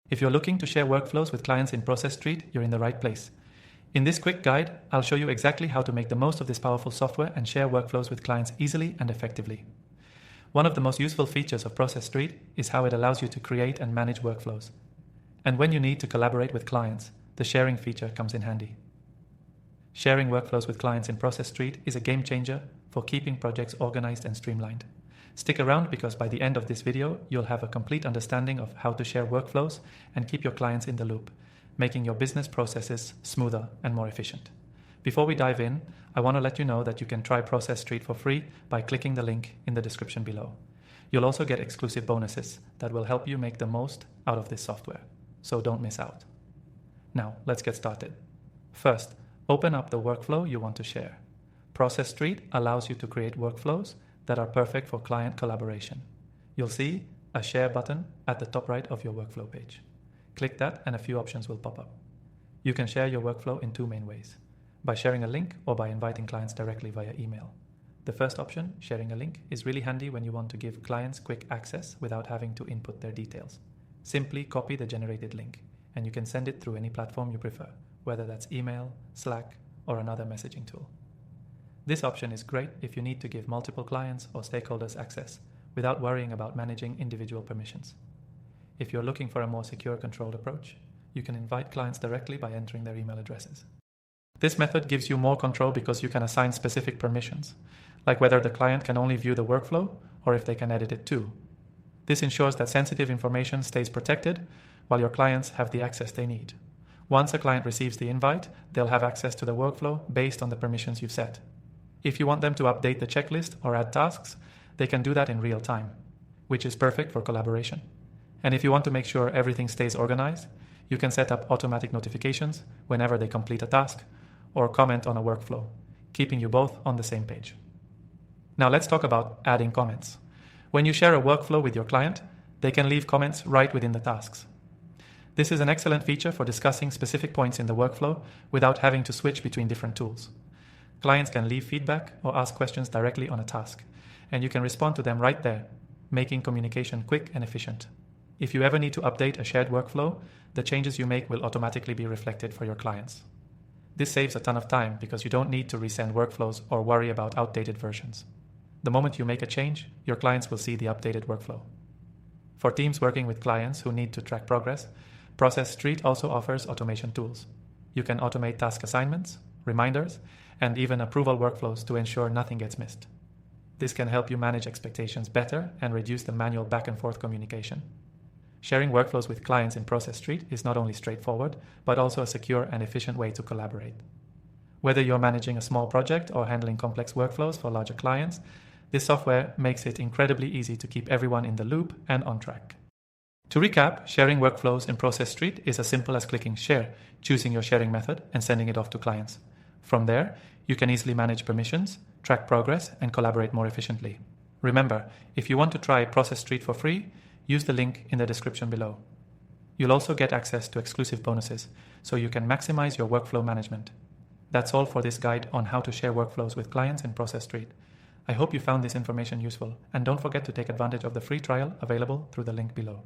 If you're looking to share workflows with clients in Process.st, you're in the right place. In this quick guide, I'll show you exactly how to make the most of this powerful software and share workflows with clients easily and effectively. One of the most useful features of Process.st is how it allows you to create and manage workflows. And when you need to collaborate with clients, the sharing feature comes in handy. Sharing workflows with clients in Process.st is a game changer for keeping projects organized and streamlined. Stick around because by the end of this video, you'll have a complete understanding of how to share workflows and keep your clients in the loop, making your business processes smoother and more efficient. Before we dive in, I want to let you know that you can try Process.st for free by clicking the link in the description below. You'll also get exclusive bonuses that will help you make the most out of this software, so don't miss out. Now, let's get started. First, open up the workflow you want to share. Process.st allows you to create workflows that are perfect for client collaboration. You'll see a share button at the top right of your workflow page. Click that and a few options will pop up. You can share your workflow in two main ways, by sharing a link or by inviting clients directly via email. The first option, sharing a link, is really handy when you want to give clients quick access without having to input their details. Simply copy the generated link and you can send it through any platform you prefer, whether that's email, Slack, or another messaging tool. This option is great if you need to give multiple clients or stakeholders access without worrying about managing individual permissions. If you're looking for a more secure, controlled approach, you can invite clients directly by entering their email addresses. This method gives you more control because you can assign specific permissions, like whether the client can only view the workflow or if they can edit it too. This ensures that sensitive information stays protected while your clients have the access they need. Once a client receives the invite, they'll have access to the workflow based on the permissions you've set. If you want them to update the checklist or add tasks, they can do that in real time, which is perfect for collaboration. And if you want to make sure everything stays organized, you can set up automatic notifications whenever they complete a task or comment on a workflow, keeping you both on the same page. Now let's talk about adding comments. When you share a workflow with your client, they can leave comments right within the tasks. This is an excellent feature for discussing specific points in the workflow without having to switch between different tools. Clients can leave feedback or ask questions directly on a task, and you can respond to them right there, making communication quick and efficient. If you ever need to update a shared workflow, the changes you make will automatically be reflected for your clients. This saves a ton of time because you don't need to resend workflows or worry about outdated versions. The moment you make a change, your clients will see the updated workflow. For teams working with clients who need to track progress, Process.st also offers automation tools. You can automate task assignments, reminders, and even approval workflows to ensure nothing gets missed. This can help you manage expectations better and reduce the manual back and forth communication. Sharing workflows with clients in Process.st is not only straightforward, but also a secure and efficient way to collaborate. Whether you're managing a small project or handling complex workflows for larger clients, this software makes it incredibly easy to keep everyone in the loop and on track. To recap, sharing workflows in Process.st is as simple as clicking Share, choosing your sharing method, and sending it off to clients. From there, you can easily manage permissions, track progress, and collaborate more efficiently. Remember, if you want to try Process.st for free, use the link in the description below. You'll also get access to exclusive bonuses, so you can maximize your workflow management. That's all for this guide on how to share workflows with clients in Process.st. I hope you found this information useful, and don't forget to take advantage of the free trial available through the link below.